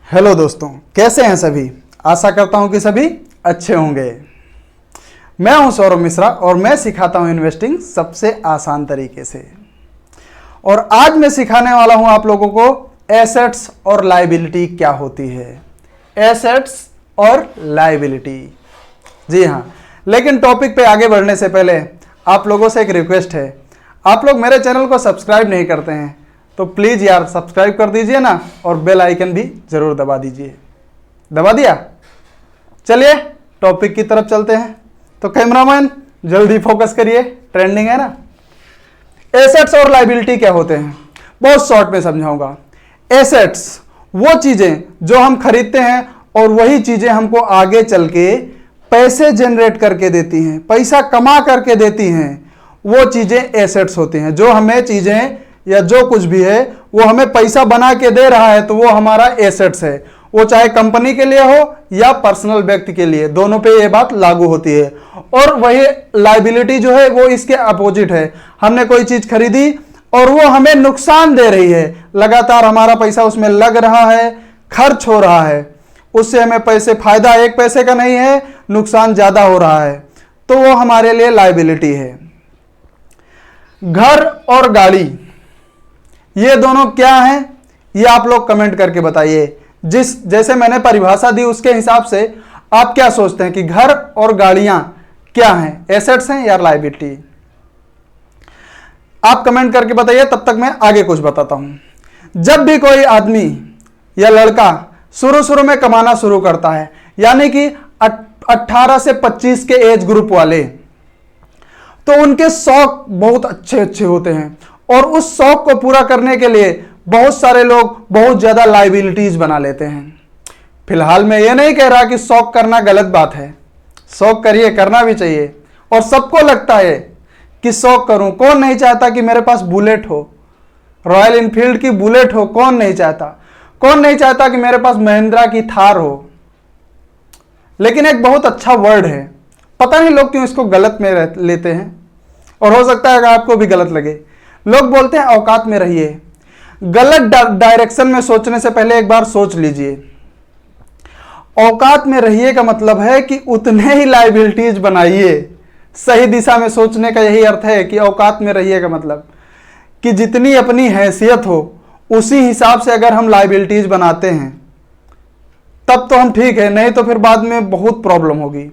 Hello दोस्तों, कैसे हैं सभी। आशा करता हूं कि सभी अच्छे होंगे। मैं हूं सौरभ मिश्रा और मैं सिखाता हूं इन्वेस्टिंग सबसे आसान तरीके से। और आज मैं सिखाने वाला हूं आप लोगों को एसेट्स और लायबिलिटी क्या होती है। एसेट्स और लायबिलिटी, जी हाँ। लेकिन टॉपिक पे आगे बढ़ने से पहले आप लोगों से एक रिक्वेस्ट है। आप लोग मेरे चैनल को सब्सक्राइब नहीं करते हैं तो प्लीज़ यार सब्सक्राइब कर दीजिए ना, और बेल आइकन भी ज़रूर दबा दीजिए। दबा दिया? चलिए टॉपिक की तरफ चलते हैं। तो कैमरामैन जल्दी फोकस करिए, ट्रेंडिंग है ना। एसेट्स और लायबिलिटी क्या होते हैं, बहुत शॉर्ट में समझाऊंगा। एसेट्स वो चीज़ें जो हम खरीदते हैं और वही चीज़ें हमको आगे चल के पैसे जनरेट करके देती हैं, पैसा कमा करके देती हैं, वो चीज़ें एसेट्स होती हैं। जो हमें चीज़ें या जो कुछ भी है वो हमें पैसा बना के दे रहा है तो वो हमारा एसेट्स है। वो चाहे कंपनी के लिए हो या पर्सनल व्यक्ति के लिए, दोनों पे ये बात लागू होती है। और वही लायबिलिटी जो है वो इसके अपोजिट है। हमने कोई चीज खरीदी और वो हमें नुकसान दे रही है, लगातार हमारा पैसा उसमें लग रहा है, खर्च हो रहा है, उससे हमें फायदा एक पैसे का नहीं है, नुकसान ज्यादा हो रहा है, तो वो हमारे लिए लायबिलिटी है। घर और गाड़ी, ये दोनों क्या हैं, ये आप लोग कमेंट करके बताइए। जैसे मैंने परिभाषा दी उसके हिसाब से आप क्या सोचते हैं कि घर और गाड़ियां क्या हैं, एसेट्स हैं या लायबिलिटी? आप कमेंट करके बताइए, तब तक मैं आगे कुछ बताता हूं। जब भी कोई आदमी या लड़का शुरू में कमाना शुरू करता है, यानी कि 18 से 25 के एज ग्रुप वाले, तो उनके शौक बहुत अच्छे होते हैं और उस शौक को पूरा करने के लिए बहुत सारे लोग बहुत ज्यादा लायबिलिटीज बना लेते हैं। फिलहाल मैं ये नहीं कह रहा कि शौक करना गलत बात है, शौक करिए, करना भी चाहिए, और सबको लगता है कि शौक करूं। कौन नहीं चाहता कि मेरे पास बुलेट हो, रॉयल इनफील्ड की बुलेट हो? कौन नहीं चाहता? कौन नहीं चाहता कि मेरे पास महिंद्रा की थार हो? लेकिन एक बहुत अच्छा वर्ड है, पता नहीं लोग क्यों इसको गलत में लेते हैं, और हो सकता है कि आपको भी गलत लगे। लोग बोलते हैं औकात में रहिए। गलत डायरेक्शन में सोचने से पहले एक बार सोच लीजिए। औकात में रहिए का मतलब है कि उतने ही लायबिलिटीज बनाइए। सही दिशा में सोचने का यही अर्थ है कि औकात में रहिए का मतलब कि जितनी अपनी हैसियत हो उसी हिसाब से अगर हम लायबिलिटीज बनाते हैं तब तो हम ठीक है, नहीं तो फिर बाद में बहुत प्रॉब्लम होगी।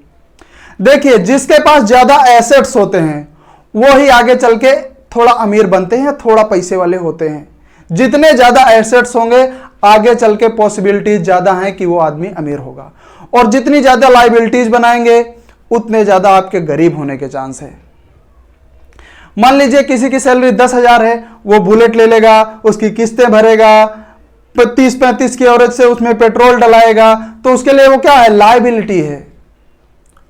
देखिए, जिसके पास ज्यादा एसेट्स होते हैं वो ही आगे चल के थोड़ा अमीर बनते हैं, थोड़ा पैसे वाले होते हैं। जितने ज्यादा एसेट्स होंगे आगे चल के पॉसिबिलिटीज ज्यादा हैं कि वो आदमी अमीर होगा, और जितनी ज्यादा लायबिलिटीज बनाएंगे उतने ज्यादा आपके गरीब होने के चांस है। मान लीजिए किसी की सैलरी 10,000 है, वो बुलेट ले लेगा, उसकी किस्तें भरेगा, 30-35 की एवरेज से उसमें पेट्रोल डलाएगा, तो उसके लिए वो क्या है? लायबिलिटी है,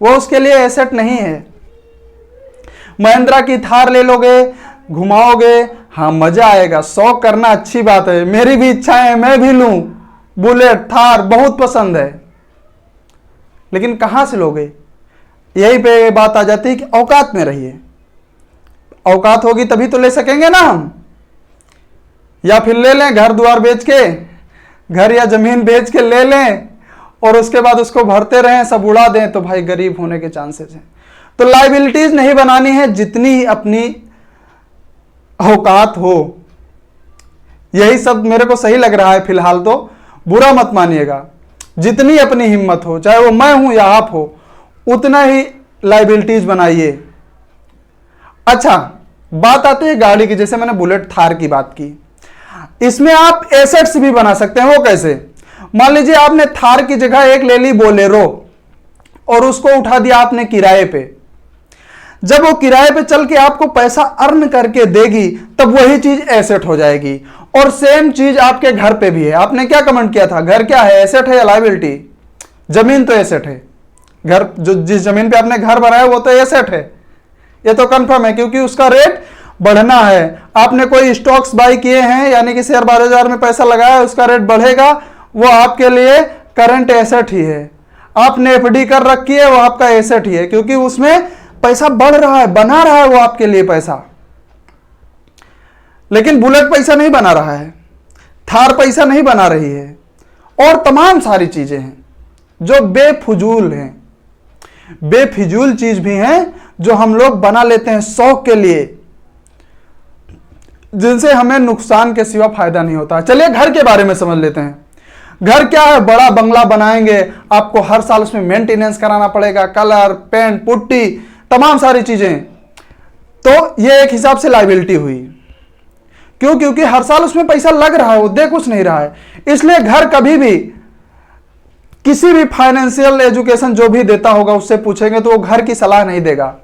वो उसके लिए एसेट नहीं है। महिंद्रा की थार ले लोगे, घुमाओगे, हाँ मजा आएगा, शौक करना अच्छी बात है, मेरी भी इच्छा है मैं भी लूं बुलेट, थार बहुत पसंद है, लेकिन कहां से लोगे? यही पे बात आ जाती है कि औकात में रहिए। औकात होगी तभी तो ले सकेंगे ना हम। या फिर ले लें घर द्वार बेच के, घर या जमीन बेच के ले लें और उसके बाद उसको भरते रहें, सब उड़ा दें, तो भाई गरीब होने के चांसेस हैं। तो लायबिलिटीज नहीं बनानी है, जितनी अपनी औकात हो। यही सब मेरे को सही लग रहा है फिलहाल, तो बुरा मत मानिएगा। जितनी अपनी हिम्मत हो, चाहे वो मैं हूं या आप हो, उतना ही लायबिलिटीज बनाइए। अच्छा, बात आती है गाड़ी की, जैसे मैंने बुलेट थार की बात की, इसमें आप एसेट्स भी बना सकते हैं। वो कैसे? मान लीजिए आपने थार की जगह एक ले ली बोलेरो और उसको उठा दिया आपने किराए पे। जब वो किराए पे चल के आपको पैसा अर्न करके देगी तब वही चीज एसेट हो जाएगी। और सेम चीज आपके घर पे भी है। आपने क्या कमेंट किया था? घर क्या है, एसेट है या लायबिलिटी? जमीन तो एसेट है। घर जो जिस जमीन पे आपने घर बनाया वो तो एसेट है, ये तो कंफर्म है, क्योंकि उसका रेट बढ़ना है। आपने कोई स्टॉक्स बाई किए हैं, यानी कि शेयर बाजार में पैसा लगाया, उसका रेट बढ़ेगा, वो आपके लिए करंट एसेट ही है। आपने एफडी कर रखी है, वो आपका एसेट ही है, क्योंकि उसमें पैसा बढ़ रहा है, बना रहा है वो आपके लिए पैसा। लेकिन बुलेट पैसा नहीं बना रहा है, थार पैसा नहीं बना रही है, और तमाम सारी चीजें हैं जो बेफिजूल हैं। बेफिजूल चीज भी हैं जो हम लोग बना लेते हैं शौक के लिए, जिनसे हमें नुकसान के सिवा फायदा नहीं होता। चलिए घर के बारे में समझ लेते हैं। घर क्या है? बड़ा बंगला बनाएंगे, आपको हर साल उसमें मेंटेनेंस कराना पड़ेगा, कलर, पेंट, पुट्टी, तमाम सारी चीजें। तो ये एक हिसाब से लायबिलिटी हुई। क्यों? क्योंकि हर साल उसमें पैसा लग रहा है, वो दे कुछ नहीं रहा है। इसलिए घर कभी भी किसी भी फाइनेंशियल एजुकेशन जो भी देता होगा उससे पूछेंगे तो वो घर की सलाह नहीं देगा।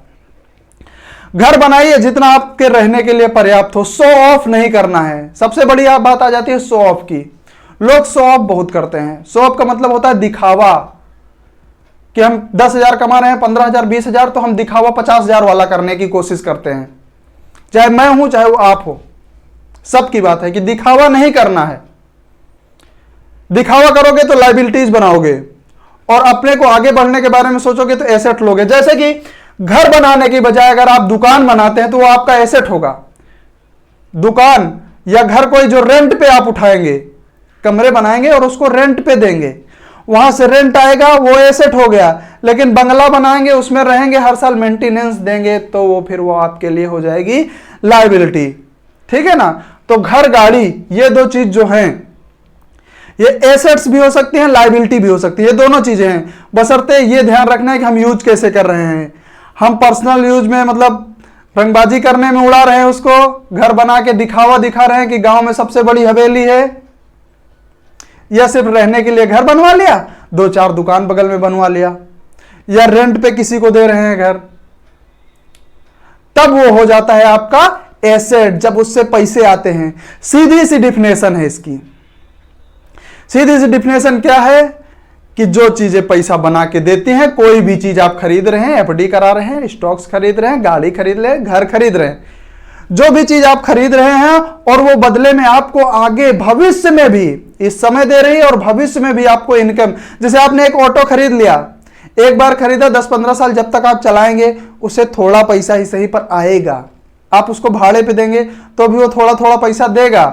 घर बनाइए जितना आपके रहने के लिए पर्याप्त हो, शो ऑफ नहीं करना है। सबसे बड़ी बात आ जाती है शो ऑफ की। लोग शो ऑफ बहुत करते हैं। शो ऑफ का मतलब होता है दिखावा, कि हम 10,000 कमा रहे हैं, 15,000, 20,000, तो हम दिखावा 50,000 वाला करने की कोशिश करते हैं। चाहे मैं हूं चाहे वो आप हो, सबकी बात है कि दिखावा नहीं करना है। दिखावा करोगे तो लायबिलिटीज बनाओगे, और अपने को आगे बढ़ने के बारे में सोचोगे तो एसेट लोगे। जैसे कि घर बनाने की बजाय अगर आप दुकान बनाते हैं तो वो आपका एसेट होगा। दुकान या घर कोई जो रेंट पे आप उठाएंगे, कमरे बनाएंगे और उसको रेंट पे देंगे, वहां से रेंट आएगा, वो एसेट हो गया। लेकिन बंगला बनाएंगे, उसमें रहेंगे, हर साल मेंटेनेंस देंगे, तो वो फिर वो आपके लिए हो जाएगी लायबिलिटी। ठीक है ना? तो घर, गाड़ी, ये दो चीज जो हैं, ये एसेट्स भी हो सकती हैं, लायबिलिटी भी हो सकती है। ये दोनों चीजें हैं, बशर्ते ये ध्यान रखना है कि हम यूज कैसे कर रहे हैं। हम पर्सनल यूज में, मतलब रंगबाजी करने में उड़ा रहे हैं उसको, घर बना के दिखावा दिखा रहे हैं कि गांव में सबसे बड़ी हवेली है, या सिर्फ रहने के लिए घर बनवा लिया, 2-4 दुकान बगल में बनवा लिया, या रेंट पे किसी को दे रहे हैं घर, तब वो हो जाता है आपका एसेट, जब उससे पैसे आते हैं। सीधी सी डिफिनेशन है इसकी। सीधी सी डिफिनेशन क्या है कि जो चीजें पैसा बना के देती हैं, कोई भी चीज आप खरीद रहे हैं, एफडी करा रहे हैं, स्टॉक्स खरीद रहे हैं, गाड़ी खरीद रहे हैं, घर खरीद रहे हैं, जो भी चीज आप खरीद रहे हैं और वो बदले में आपको आगे भविष्य में भी, इस समय दे रही है और भविष्य में भी आपको इनकम। जैसे आपने एक ऑटो खरीद लिया, एक बार खरीदा, 10-15 साल जब तक आप चलाएंगे उससे थोड़ा पैसा ही सही पर आएगा। आप उसको भाड़े पे देंगे तो भी वो थोड़ा थोड़ा पैसा देगा,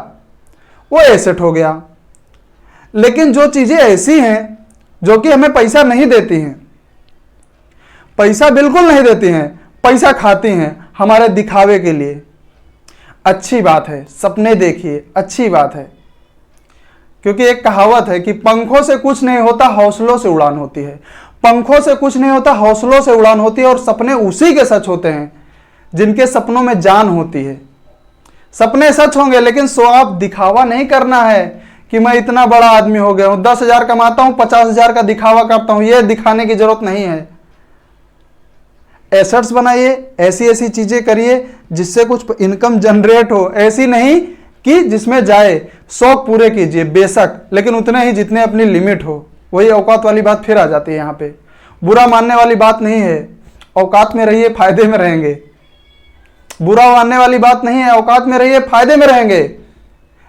वो एसेट हो गया। लेकिन जो चीजें ऐसी हैं जो कि हमें पैसा नहीं देती हैं, पैसा बिल्कुल नहीं देती हैं, पैसा खाती हैं हमारे दिखावे के लिए, अच्छी बात है, सपने देखिए, अच्छी बात है। क्योंकि एक कहावत है कि पंखों से कुछ नहीं होता, हौसलों से उड़ान होती है। पंखों से कुछ नहीं होता, हौसलों से उड़ान होती है। और सपने उसी के सच होते हैं जिनके सपनों में जान होती है। सपने सच होंगे, लेकिन सो आप दिखावा नहीं करना है कि मैं इतना बड़ा आदमी हो गया हूं, 10,000 कमाता हूं, 50,000 का दिखावा करता हूं, यह दिखाने की जरूरत नहीं है। एसेट्स बनाइए, ऐसी ऐसी चीजें करिए जिससे कुछ इनकम जनरेट हो, ऐसी नहीं कि जिसमें जाए। शौक पूरे कीजिए बेशक, लेकिन उतने ही जितने अपनी लिमिट हो। वही औकात वाली बात फिर आ जाती है यहाँ पे। बुरा मानने वाली बात नहीं है, औकात में रहिए, फायदे में रहेंगे। बुरा मानने वाली बात नहीं है, औकात में रहिए, फायदे में रहेंगे।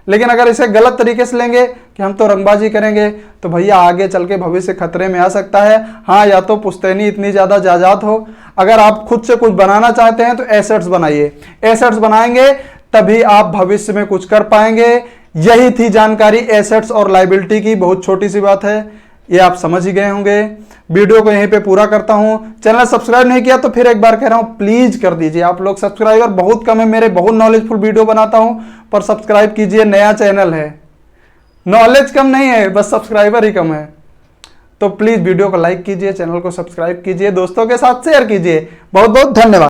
लेकिन अगर इसे गलत तरीके से लेंगे कि हम तो रंगबाजी करेंगे, तो भैया आगे चल के भविष्य खतरे में आ सकता है। हाँ, या तो पुश्तैनी इतनी ज्यादा जायदाद हो। अगर आप खुद से कुछ बनाना चाहते हैं तो एसेट्स बनाइए। एसेट्स बनाएंगे तभी आप भविष्य में कुछ कर पाएंगे। यही थी जानकारी एसेट्स और लायबिलिटी की। बहुत छोटी सी बात है, ये आप समझ ही गए होंगे। वीडियो को यहीं पे पूरा करता हूं। चैनल सब्सक्राइब नहीं किया तो फिर एक बार कह रहा हूं, प्लीज कर दीजिए। आप लोग सब्सक्राइबर बहुत कम है मेरे, बहुत नॉलेजफुल वीडियो बनाता हूं, पर सब्सक्राइब कीजिए। नया चैनल है, नॉलेज कम नहीं है, बस सब्सक्राइबर ही कम है। तो प्लीज वीडियो को लाइक कीजिए, चैनल को सब्सक्राइब कीजिए, दोस्तों के साथ शेयर कीजिए। बहुत बहुत धन्यवाद।